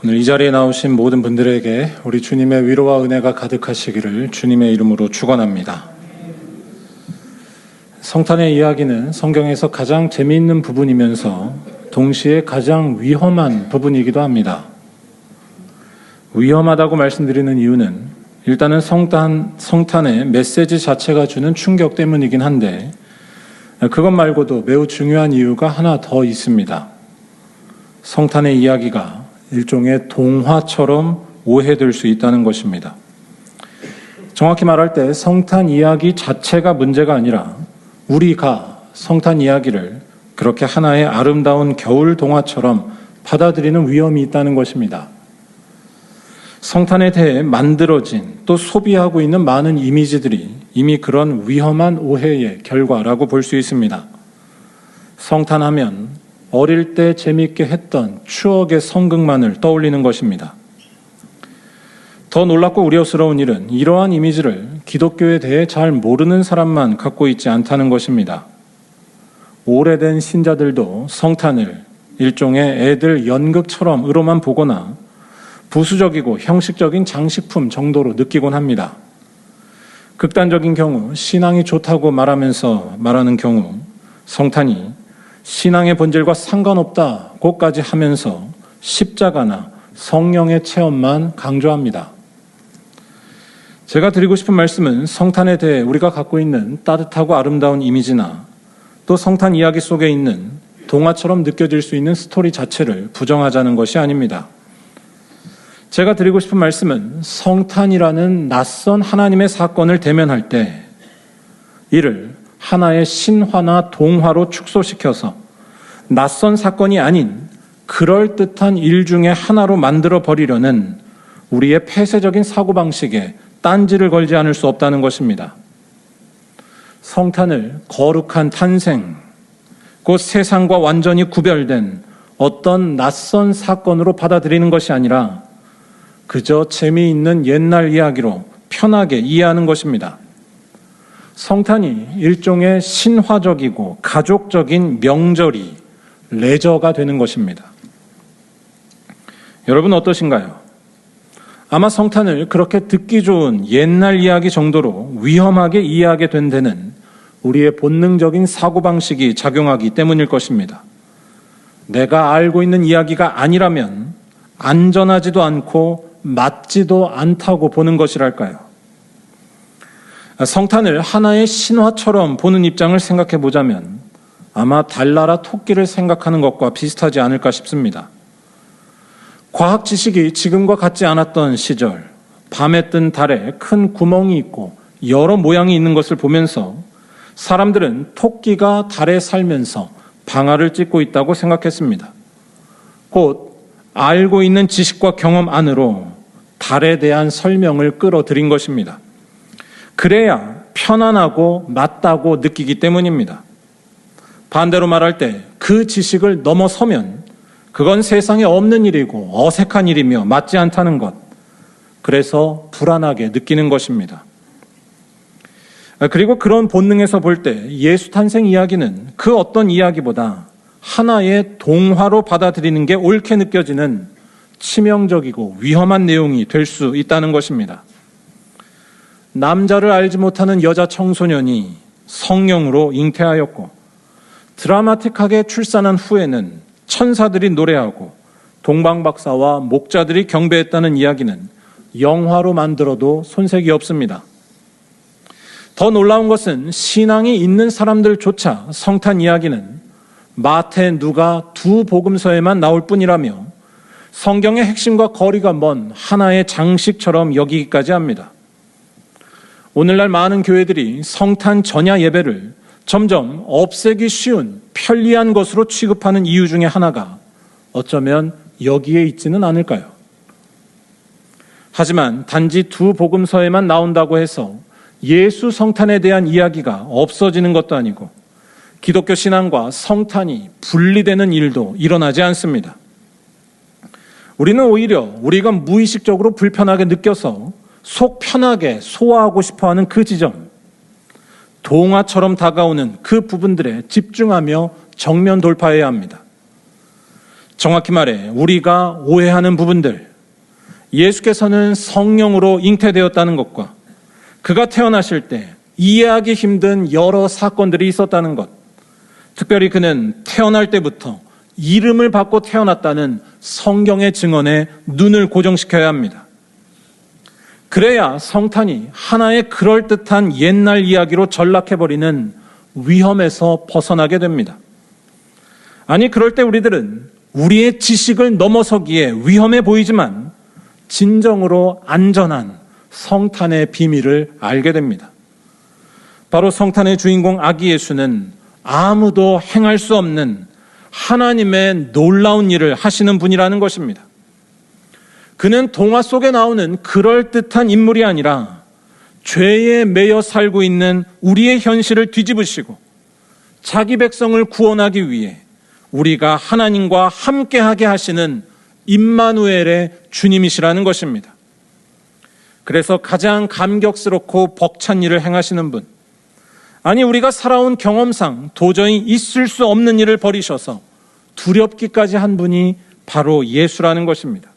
오늘 이 자리에 나오신 모든 분들에게 우리 주님의 위로와 은혜가 가득하시기를 주님의 이름으로 축원합니다. 성탄의 이야기는 성경에서 가장 재미있는 부분이면서 동시에 가장 위험한 부분이기도 합니다. 위험하다고 말씀드리는 이유는 일단은 성탄의 메시지 자체가 주는 충격 때문이긴 한데 그것 말고도 매우 중요한 이유가 하나 더 있습니다. 성탄의 이야기가 일종의 동화처럼 오해될 수 있다는 것입니다. 정확히 말할 때 성탄 이야기 자체가 문제가 아니라 우리가 성탄 이야기를 그렇게 하나의 아름다운 겨울 동화처럼 받아들이는 위험이 있다는 것입니다. 성탄에 대해 만들어진 또 소비하고 있는 많은 이미지들이 이미 그런 위험한 오해의 결과라고 볼 수 있습니다. 성탄하면 어릴 때 재미있게 했던 추억의 성극만을 떠올리는 것입니다. 더 놀랍고 우려스러운 일은 이러한 이미지를 기독교에 대해 잘 모르는 사람만 갖고 있지 않다는 것입니다. 오래된 신자들도 성탄을 일종의 애들 연극처럼으로만 보거나 부수적이고 형식적인 장식품 정도로 느끼곤 합니다. 극단적인 경우 신앙이 좋다고 말하는 경우 성탄이 신앙의 본질과 상관없다고까지 하면서 십자가나 성령의 체험만 강조합니다. 제가 드리고 싶은 말씀은 성탄에 대해 우리가 갖고 있는 따뜻하고 아름다운 이미지나 또 성탄 이야기 속에 있는 동화처럼 느껴질 수 있는 스토리 자체를 부정하자는 것이 아닙니다. 제가 드리고 싶은 말씀은 성탄이라는 낯선 하나님의 사건을 대면할 때 이를 하나의 신화나 동화로 축소시켜서 낯선 사건이 아닌 그럴듯한 일 중에 하나로 만들어버리려는 우리의 폐쇄적인 사고방식에 딴지를 걸지 않을 수 없다는 것입니다. 성탄을 거룩한 탄생, 곧 세상과 완전히 구별된 어떤 낯선 사건으로 받아들이는 것이 아니라 그저 재미있는 옛날 이야기로 편하게 이해하는 것입니다. 성탄이 일종의 신화적이고 가족적인 명절이 레저가 되는 것입니다. 여러분 어떠신가요? 아마 성탄을 그렇게 듣기 좋은 옛날 이야기 정도로 위험하게 이해하게 된 데는 우리의 본능적인 사고방식이 작용하기 때문일 것입니다. 내가 알고 있는 이야기가 아니라면 안전하지도 않고 맞지도 않다고 보는 것이랄까요? 성탄을 하나의 신화처럼 보는 입장을 생각해 보자면 아마 달나라 토끼를 생각하는 것과 비슷하지 않을까 싶습니다. 과학 지식이 지금과 같지 않았던 시절, 밤에 뜬 달에 큰 구멍이 있고 여러 모양이 있는 것을 보면서 사람들은 토끼가 달에 살면서 방아를 찧고 있다고 생각했습니다. 곧 알고 있는 지식과 경험 안으로 달에 대한 설명을 끌어들인 것입니다. 그래야 편안하고 맞다고 느끼기 때문입니다. 반대로 말할 때 그 지식을 넘어서면 그건 세상에 없는 일이고 어색한 일이며 맞지 않다는 것. 그래서 불안하게 느끼는 것입니다. 그리고 그런 본능에서 볼 때 예수 탄생 이야기는 그 어떤 이야기보다 하나의 동화로 받아들이는 게 옳게 느껴지는 치명적이고 위험한 내용이 될 수 있다는 것입니다. 남자를 알지 못하는 여자 청소년이 성령으로 잉태하였고 드라마틱하게 출산한 후에는 천사들이 노래하고 동방박사와 목자들이 경배했다는 이야기는 영화로 만들어도 손색이 없습니다. 더 놀라운 것은 신앙이 있는 사람들조차 성탄 이야기는 마태, 누가 두 복음서에만 나올 뿐이라며 성경의 핵심과 거리가 먼 하나의 장식처럼 여기기까지 합니다. 오늘날 많은 교회들이 성탄 전야 예배를 점점 없애기 쉬운 편리한 것으로 취급하는 이유 중에 하나가 어쩌면 여기에 있지는 않을까요? 하지만 단지 두 복음서에만 나온다고 해서 예수 성탄에 대한 이야기가 없어지는 것도 아니고 기독교 신앙과 성탄이 분리되는 일도 일어나지 않습니다. 우리는 오히려 우리가 무의식적으로 불편하게 느껴서 속 편하게 소화하고 싶어하는 그 지점, 동화처럼 다가오는 그 부분들에 집중하며 정면 돌파해야 합니다. 정확히 말해 우리가 오해하는 부분들, 예수께서는 성령으로 잉태되었다는 것과 그가 태어나실 때 이해하기 힘든 여러 사건들이 있었다는 것, 특별히 그는 태어날 때부터 이름을 받고 태어났다는 성경의 증언에 눈을 고정시켜야 합니다. 그래야 성탄이 하나의 그럴듯한 옛날 이야기로 전락해버리는 위험에서 벗어나게 됩니다. 아니, 그럴 때 우리들은 우리의 지식을 넘어서기에 위험해 보이지만 진정으로 안전한 성탄의 비밀을 알게 됩니다. 바로 성탄의 주인공 아기 예수는 아무도 행할 수 없는 하나님의 놀라운 일을 하시는 분이라는 것입니다. 그는 동화 속에 나오는 그럴듯한 인물이 아니라 죄에 매여 살고 있는 우리의 현실을 뒤집으시고 자기 백성을 구원하기 위해 우리가 하나님과 함께하게 하시는 임마누엘의 주님이시라는 것입니다. 그래서 가장 감격스럽고 벅찬 일을 행하시는 분, 아니 우리가 살아온 경험상 도저히 있을 수 없는 일을 벌이셔서 두렵기까지 한 분이 바로 예수라는 것입니다.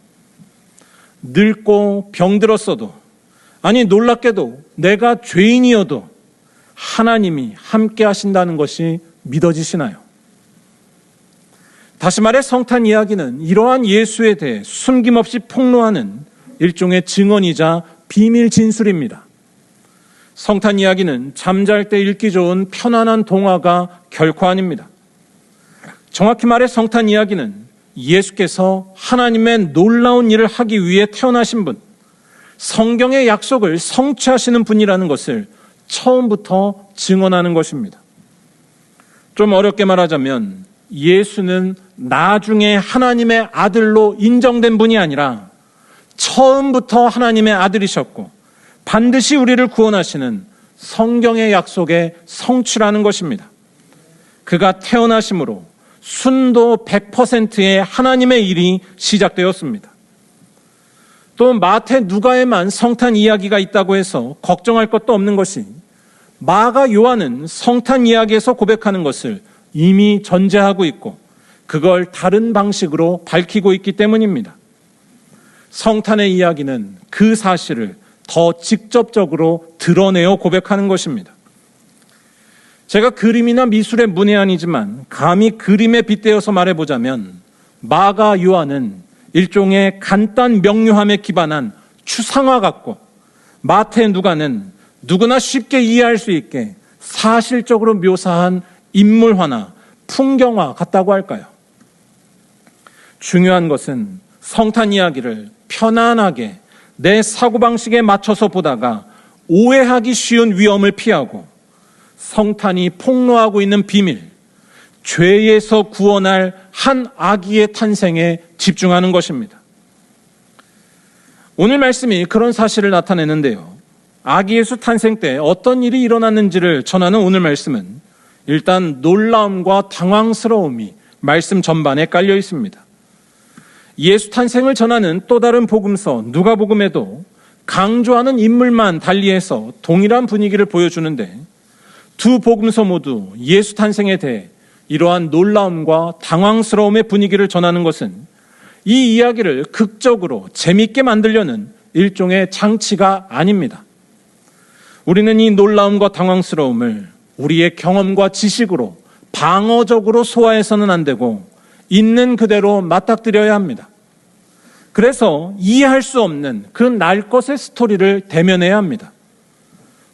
늙고 병들었어도, 아니 놀랍게도 내가 죄인이어도 하나님이 함께 하신다는 것이 믿어지시나요? 다시 말해 성탄 이야기는 이러한 예수에 대해 숨김없이 폭로하는 일종의 증언이자 비밀 진술입니다. 성탄 이야기는 잠잘 때 읽기 좋은 편안한 동화가 결코 아닙니다. 정확히 말해 성탄 이야기는 예수께서 하나님의 놀라운 일을 하기 위해 태어나신 분, 성경의 약속을 성취하시는 분이라는 것을 처음부터 증언하는 것입니다. 좀 어렵게 말하자면 예수는 나중에 하나님의 아들로 인정된 분이 아니라 처음부터 하나님의 아들이셨고 반드시 우리를 구원하시는 성경의 약속의 성취라는 것입니다. 그가 태어나심으로 순도 100%의 하나님의 일이 시작되었습니다. 또 마태, 누가에만 성탄 이야기가 있다고 해서 걱정할 것도 없는 것이 마가, 요한은 성탄 이야기에서 고백하는 것을 이미 전제하고 있고 그걸 다른 방식으로 밝히고 있기 때문입니다. 성탄의 이야기는 그 사실을 더 직접적으로 드러내어 고백하는 것입니다. 제가 그림이나 미술의 문외한이지만 감히 그림에 빗대어서 말해보자면 마가, 요한은 일종의 간단 명료함에 기반한 추상화 같고 마태, 누가는 누구나 쉽게 이해할 수 있게 사실적으로 묘사한 인물화나 풍경화 같다고 할까요? 중요한 것은 성탄 이야기를 편안하게 내 사고방식에 맞춰서 보다가 오해하기 쉬운 위험을 피하고 성탄이 폭로하고 있는 비밀, 죄에서 구원할 한 아기의 탄생에 집중하는 것입니다. 오늘 말씀이 그런 사실을 나타내는데요. 아기 예수 탄생 때 어떤 일이 일어났는지를 전하는 오늘 말씀은 일단 놀라움과 당황스러움이 말씀 전반에 깔려 있습니다. 예수 탄생을 전하는 또 다른 복음서 누가복음에도 강조하는 인물만 달리해서 동일한 분위기를 보여주는데 두 복음서 모두 예수 탄생에 대해 이러한 놀라움과 당황스러움의 분위기를 전하는 것은 이 이야기를 극적으로 재미있게 만들려는 일종의 장치가 아닙니다. 우리는 이 놀라움과 당황스러움을 우리의 경험과 지식으로 방어적으로 소화해서는 안 되고 있는 그대로 맞닥뜨려야 합니다. 그래서 이해할 수 없는 그 날 것의 스토리를 대면해야 합니다.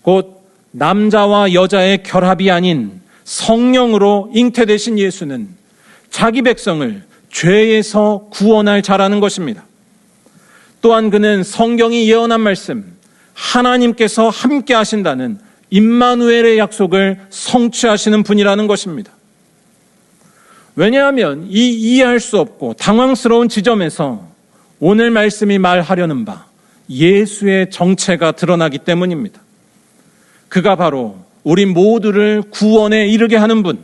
곧 남자와 여자의 결합이 아닌 성령으로 잉태되신 예수는 자기 백성을 죄에서 구원할 자라는 것입니다. 또한 그는 성경이 예언한 말씀, 하나님께서 함께 하신다는 임마누엘의 약속을 성취하시는 분이라는 것입니다. 왜냐하면 이 이해할 수 없고 당황스러운 지점에서 오늘 말씀이 말하려는 바 예수의 정체가 드러나기 때문입니다. 그가 바로 우리 모두를 구원에 이르게 하는 분,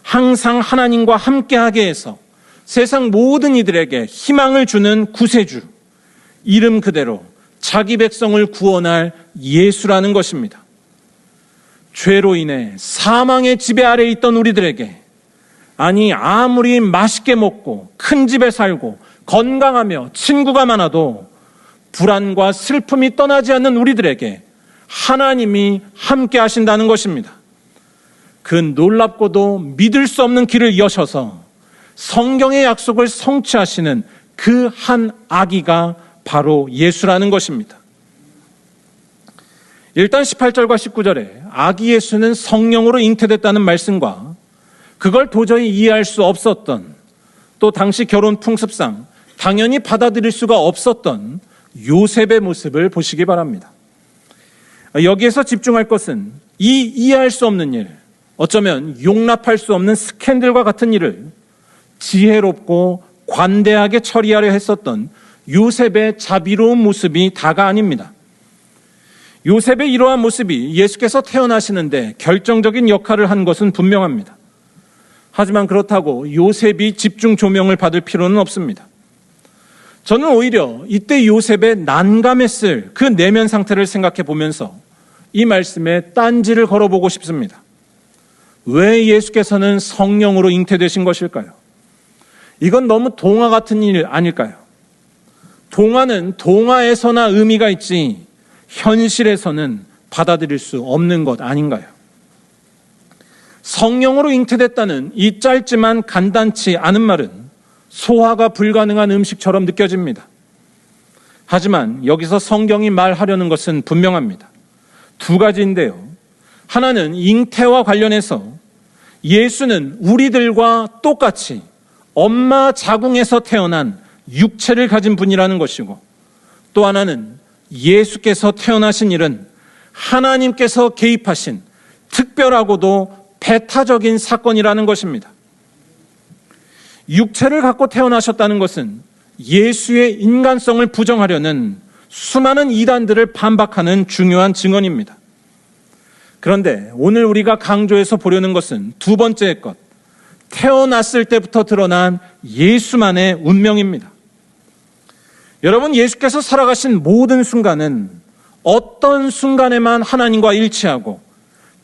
항상 하나님과 함께하게 해서 세상 모든 이들에게 희망을 주는 구세주, 이름 그대로 자기 백성을 구원할 예수라는 것입니다. 죄로 인해 사망의 지배 아래 있던 우리들에게 아니, 아무리 맛있게 먹고 큰 집에 살고 건강하며 친구가 많아도 불안과 슬픔이 떠나지 않는 우리들에게 하나님이 함께 하신다는 것입니다. 그 놀랍고도 믿을 수 없는 길을 여셔서 성경의 약속을 성취하시는 그 한 아기가 바로 예수라는 것입니다. 일단 18절과 19절에 아기 예수는 성령으로 잉태됐다는 말씀과 그걸 도저히 이해할 수 없었던, 또 당시 결혼 풍습상 당연히 받아들일 수가 없었던 요셉의 모습을 보시기 바랍니다. 여기에서 집중할 것은 이 이해할 수 없는 일, 어쩌면 용납할 수 없는 스캔들과 같은 일을 지혜롭고 관대하게 처리하려 했었던 요셉의 자비로운 모습이 다가 아닙니다. 요셉의 이러한 모습이 예수께서 태어나시는데 결정적인 역할을 한 것은 분명합니다. 하지만 그렇다고 요셉이 집중 조명을 받을 필요는 없습니다. 저는 오히려 이때 요셉의 난감했을 그 내면 상태를 생각해 보면서 이 말씀에 딴지를 걸어보고 싶습니다. 왜 예수께서는 성령으로 잉태되신 것일까요? 이건 너무 동화 같은 일 아닐까요? 동화는 동화에서나 의미가 있지 현실에서는 받아들일 수 없는 것 아닌가요? 성령으로 잉태됐다는 이 짧지만 간단치 않은 말은 소화가 불가능한 음식처럼 느껴집니다. 하지만 여기서 성경이 말하려는 것은 분명합니다. 두 가지인데요. 하나는 잉태와 관련해서 예수는 우리들과 똑같이 엄마 자궁에서 태어난 육체를 가진 분이라는 것이고, 또 하나는 예수께서 태어나신 일은 하나님께서 개입하신 특별하고도 배타적인 사건이라는 것입니다. 육체를 갖고 태어나셨다는 것은 예수의 인간성을 부정하려는 수많은 이단들을 반박하는 중요한 증언입니다. 그런데 오늘 우리가 강조해서 보려는 것은 두 번째 것, 태어났을 때부터 드러난 예수만의 운명입니다. 여러분, 예수께서 살아가신 모든 순간은 어떤 순간에만 하나님과 일치하고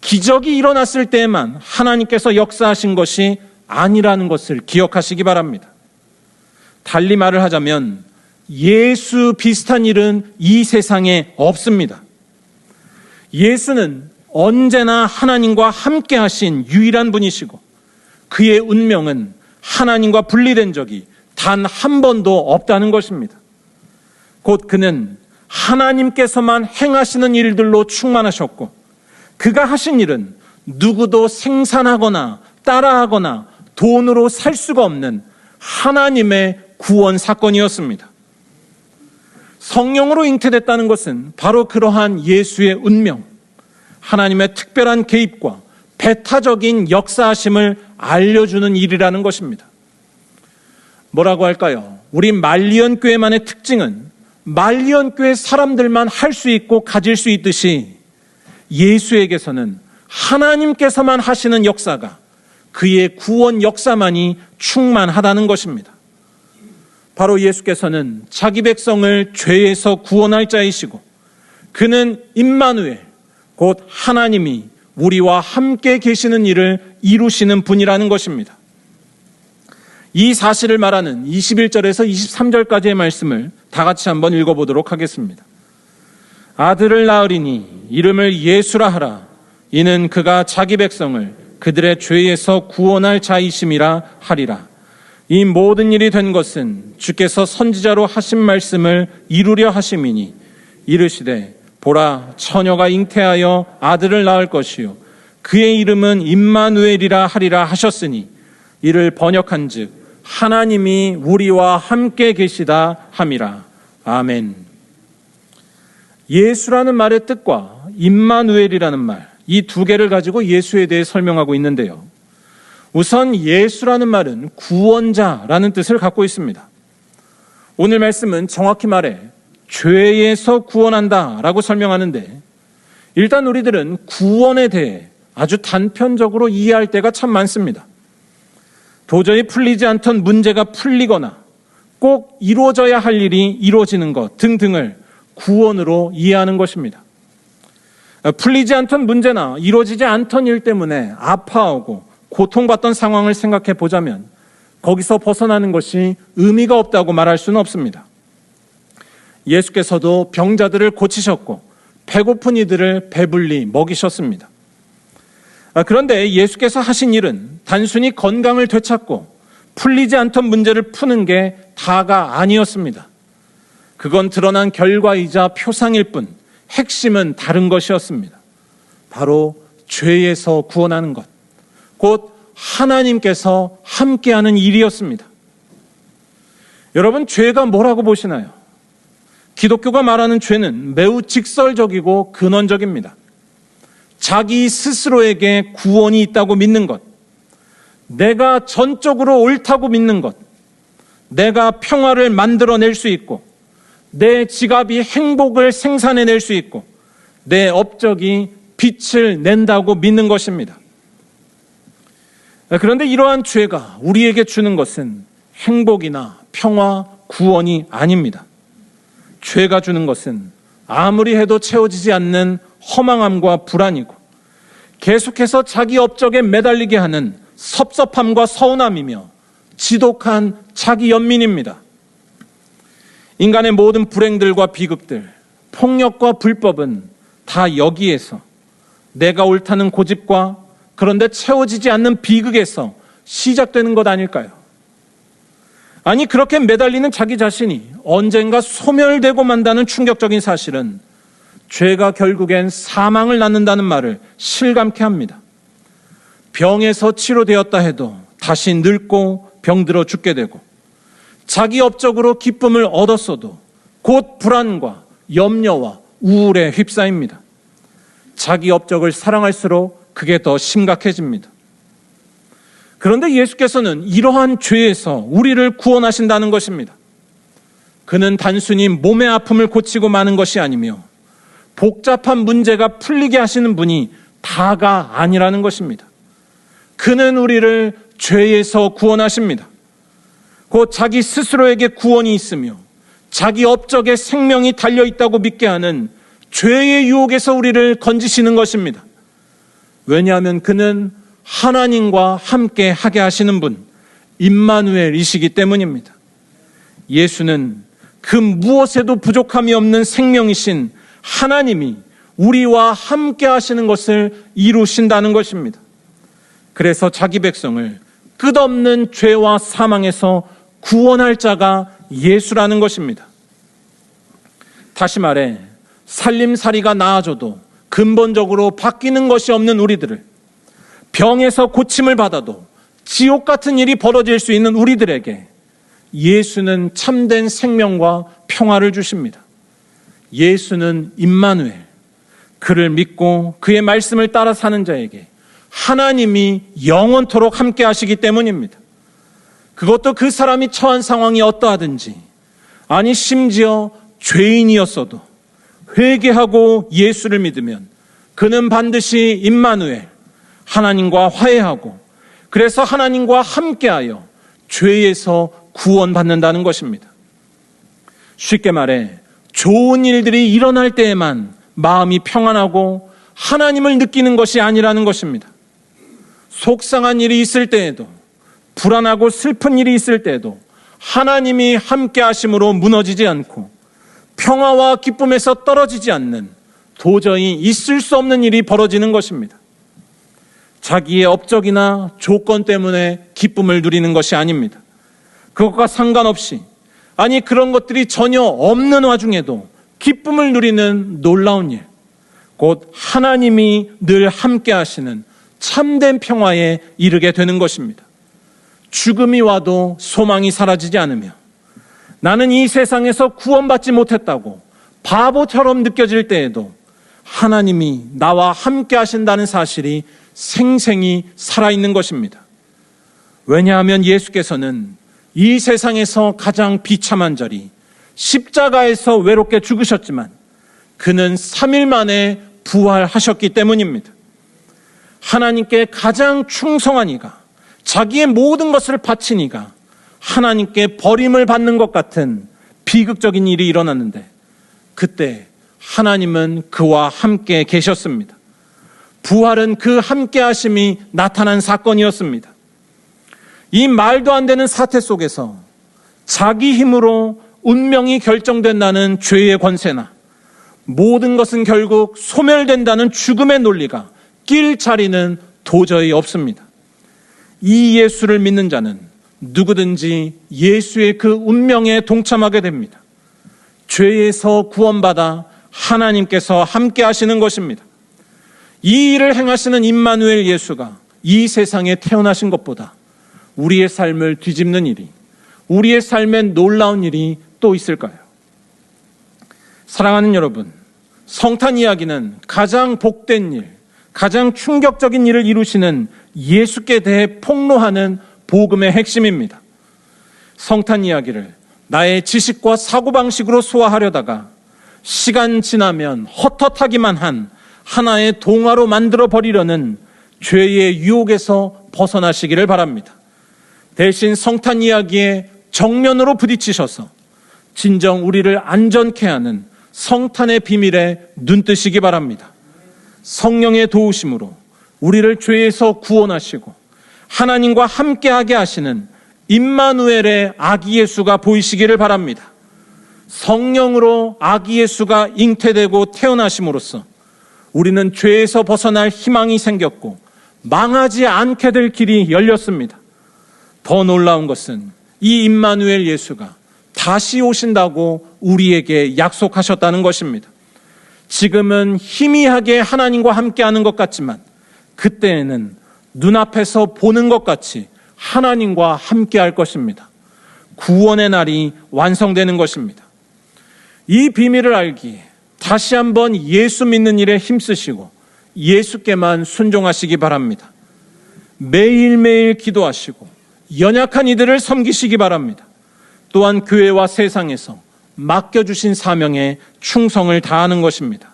기적이 일어났을 때에만 하나님께서 역사하신 것이 아니라는 것을 기억하시기 바랍니다. 달리 말을 하자면 예수 비슷한 일은 이 세상에 없습니다. 예수는 언제나 하나님과 함께 하신 유일한 분이시고 그의 운명은 하나님과 분리된 적이 단 한 번도 없다는 것입니다. 곧 그는 하나님께서만 행하시는 일들로 충만하셨고 그가 하신 일은 누구도 생산하거나 따라하거나 돈으로 살 수가 없는 하나님의 구원 사건이었습니다. 성령으로 잉태됐다는 것은 바로 그러한 예수의 운명, 하나님의 특별한 개입과 배타적인 역사하심을 알려주는 일이라는 것입니다. 뭐라고 할까요? 우리 말리언 교회만의 특징은 말리언 교회 사람들만 할 수 있고 가질 수 있듯이 예수에게서는 하나님께서만 하시는 역사가 그의 구원 역사만이 충만하다는 것입니다. 바로 예수께서는 자기 백성을 죄에서 구원할 자이시고 그는 임마누엘, 곧 하나님이 우리와 함께 계시는 일을 이루시는 분이라는 것입니다. 이 사실을 말하는 21절에서 23절까지의 말씀을 다 같이 한번 읽어보도록 하겠습니다. 아들을 낳으리니 이름을 예수라 하라. 이는 그가 자기 백성을 그들의 죄에서 구원할 자이심이라 하리라. 이 모든 일이 된 것은 주께서 선지자로 하신 말씀을 이루려 하심이니 이르시되 보라, 처녀가 잉태하여 아들을 낳을 것이요 그의 이름은 임마누엘이라 하리라 하셨으니 이를 번역한즉 하나님이 우리와 함께 계시다 함이라. 아멘. 예수라는 말의 뜻과 임마누엘이라는 말, 이 두 개를 가지고 예수에 대해 설명하고 있는데요. 우선 예수라는 말은 구원자라는 뜻을 갖고 있습니다. 오늘 말씀은 정확히 말해 죄에서 구원한다라고 설명하는데, 일단 우리들은 구원에 대해 아주 단편적으로 이해할 때가 참 많습니다. 도저히 풀리지 않던 문제가 풀리거나 꼭 이루어져야 할 일이 이루어지는 것 등등을 구원으로 이해하는 것입니다. 풀리지 않던 문제나 이루어지지 않던 일 때문에 아파하고 고통받던 상황을 생각해 보자면 거기서 벗어나는 것이 의미가 없다고 말할 수는 없습니다. 예수께서도 병자들을 고치셨고 배고픈 이들을 배불리 먹이셨습니다. 그런데 예수께서 하신 일은 단순히 건강을 되찾고 풀리지 않던 문제를 푸는 게 다가 아니었습니다. 그건 드러난 결과이자 표상일 뿐 핵심은 다른 것이었습니다. 바로 죄에서 구원하는 것, 곧 하나님께서 함께하는 일이었습니다. 여러분, 죄가 뭐라고 보시나요? 기독교가 말하는 죄는 매우 직설적이고 근원적입니다. 자기 스스로에게 구원이 있다고 믿는 것, 내가 전적으로 옳다고 믿는 것, 내가 평화를 만들어낼 수 있고 내 지갑이 행복을 생산해낼 수 있고 내 업적이 빛을 낸다고 믿는 것입니다. 그런데 이러한 죄가 우리에게 주는 것은 행복이나 평화, 구원이 아닙니다. 죄가 주는 것은 아무리 해도 채워지지 않는 허망함과 불안이고 계속해서 자기 업적에 매달리게 하는 섭섭함과 서운함이며 지독한 자기 연민입니다. 인간의 모든 불행들과 비극들, 폭력과 불법은 다 여기에서 내가 옳다는 고집과 그런데 채워지지 않는 비극에서 시작되는 것 아닐까요? 아니, 그렇게 매달리는 자기 자신이 언젠가 소멸되고 만다는 충격적인 사실은 죄가 결국엔 사망을 낳는다는 말을 실감케 합니다. 병에서 치료되었다 해도 다시 늙고 병들어 죽게 되고 자기 업적으로 기쁨을 얻었어도 곧 불안과 염려와 우울에 휩싸입니다. 자기 업적을 사랑할수록 그게 더 심각해집니다. 그런데 예수께서는 이러한 죄에서 우리를 구원하신다는 것입니다. 그는 단순히 몸의 아픔을 고치고 마는 것이 아니며 복잡한 문제가 풀리게 하시는 분이 다가 아니라는 것입니다. 그는 우리를 죄에서 구원하십니다. 곧 자기 스스로에게 구원이 있으며 자기 업적에 생명이 달려있다고 믿게 하는 죄의 유혹에서 우리를 건지시는 것입니다. 왜냐하면 그는 하나님과 함께 하게 하시는 분, 임마누엘이시기 때문입니다. 예수는 그 무엇에도 부족함이 없는 생명이신 하나님이 우리와 함께 하시는 것을 이루신다는 것입니다. 그래서 자기 백성을 끝없는 죄와 사망에서 구원할 자가 예수라는 것입니다. 다시 말해 살림살이가 나아져도 근본적으로 바뀌는 것이 없는 우리들을, 병에서 고침을 받아도 지옥 같은 일이 벌어질 수 있는 우리들에게 예수는 참된 생명과 평화를 주십니다. 예수는 임마누엘, 그를 믿고 그의 말씀을 따라 사는 자에게 하나님이 영원토록 함께 하시기 때문입니다. 그것도 그 사람이 처한 상황이 어떠하든지, 아니 심지어 죄인이었어도 회개하고 예수를 믿으면 그는 반드시 임마누엘, 하나님과 화해하고 그래서 하나님과 함께하여 죄에서 구원받는다는 것입니다. 쉽게 말해 좋은 일들이 일어날 때에만 마음이 평안하고 하나님을 느끼는 것이 아니라는 것입니다. 속상한 일이 있을 때에도, 불안하고 슬픈 일이 있을 때에도 하나님이 함께 하심으로 무너지지 않고 평화와 기쁨에서 떨어지지 않는 도저히 있을 수 없는 일이 벌어지는 것입니다. 자기의 업적이나 조건 때문에 기쁨을 누리는 것이 아닙니다. 그것과 상관없이, 아니 그런 것들이 전혀 없는 와중에도 기쁨을 누리는 놀라운 일, 곧 하나님이 늘 함께 하시는 참된 평화에 이르게 되는 것입니다. 죽음이 와도 소망이 사라지지 않으며 나는 이 세상에서 구원받지 못했다고 바보처럼 느껴질 때에도 하나님이 나와 함께 하신다는 사실이 생생히 살아있는 것입니다. 왜냐하면 예수께서는 이 세상에서 가장 비참한 자리, 십자가에서 외롭게 죽으셨지만 그는 3일 만에 부활하셨기 때문입니다. 하나님께 가장 충성한 이가, 자기의 모든 것을 바친 이가 하나님께 버림을 받는 것 같은 비극적인 일이 일어났는데 그때 하나님은 그와 함께 계셨습니다. 부활은 그 함께하심이 나타난 사건이었습니다. 이 말도 안 되는 사태 속에서 자기 힘으로 운명이 결정된다는 죄의 권세나 모든 것은 결국 소멸된다는 죽음의 논리가 낄 자리는 도저히 없습니다. 이 예수를 믿는 자는 누구든지 예수의 그 운명에 동참하게 됩니다. 죄에서 구원받아 하나님께서 함께 하시는 것입니다. 이 일을 행하시는 임마누엘 예수가 이 세상에 태어나신 것보다 우리의 삶을 뒤집는 일이, 우리의 삶에 놀라운 일이 또 있을까요? 사랑하는 여러분, 성탄 이야기는 가장 복된 일, 가장 충격적인 일을 이루시는 예수께 대해 폭로하는 복음의 핵심입니다. 성탄 이야기를 나의 지식과 사고방식으로 소화하려다가 시간 지나면 헛헛하기만 한 하나의 동화로 만들어 버리려는 죄의 유혹에서 벗어나시기를 바랍니다. 대신 성탄 이야기에 정면으로 부딪히셔서 진정 우리를 안전케 하는 성탄의 비밀에 눈뜨시기 바랍니다. 성령의 도우심으로 우리를 죄에서 구원하시고 하나님과 함께하게 하시는 임마누엘의 아기 예수가 보이시기를 바랍니다. 성령으로 아기 예수가 잉태되고 태어나심으로써 우리는 죄에서 벗어날 희망이 생겼고 망하지 않게 될 길이 열렸습니다. 더 놀라운 것은 이 임마누엘 예수가 다시 오신다고 우리에게 약속하셨다는 것입니다. 지금은 희미하게 하나님과 함께하는 것 같지만 그때에는 눈앞에서 보는 것 같이 하나님과 함께할 것입니다. 구원의 날이 완성되는 것입니다. 이 비밀을 알기에 다시 한번 예수 믿는 일에 힘쓰시고 예수께만 순종하시기 바랍니다. 매일매일 기도하시고 연약한 이들을 섬기시기 바랍니다. 또한 교회와 세상에서 맡겨주신 사명에 충성을 다하는 것입니다.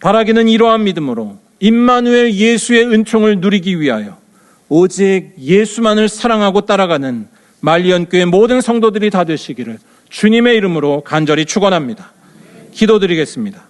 바라기는 이러한 믿음으로 임마누엘 예수의 은총을 누리기 위하여 오직 예수만을 사랑하고 따라가는 말리언교회 모든 성도들이 다 되시기를 주님의 이름으로 간절히 축원합니다. 기도드리겠습니다.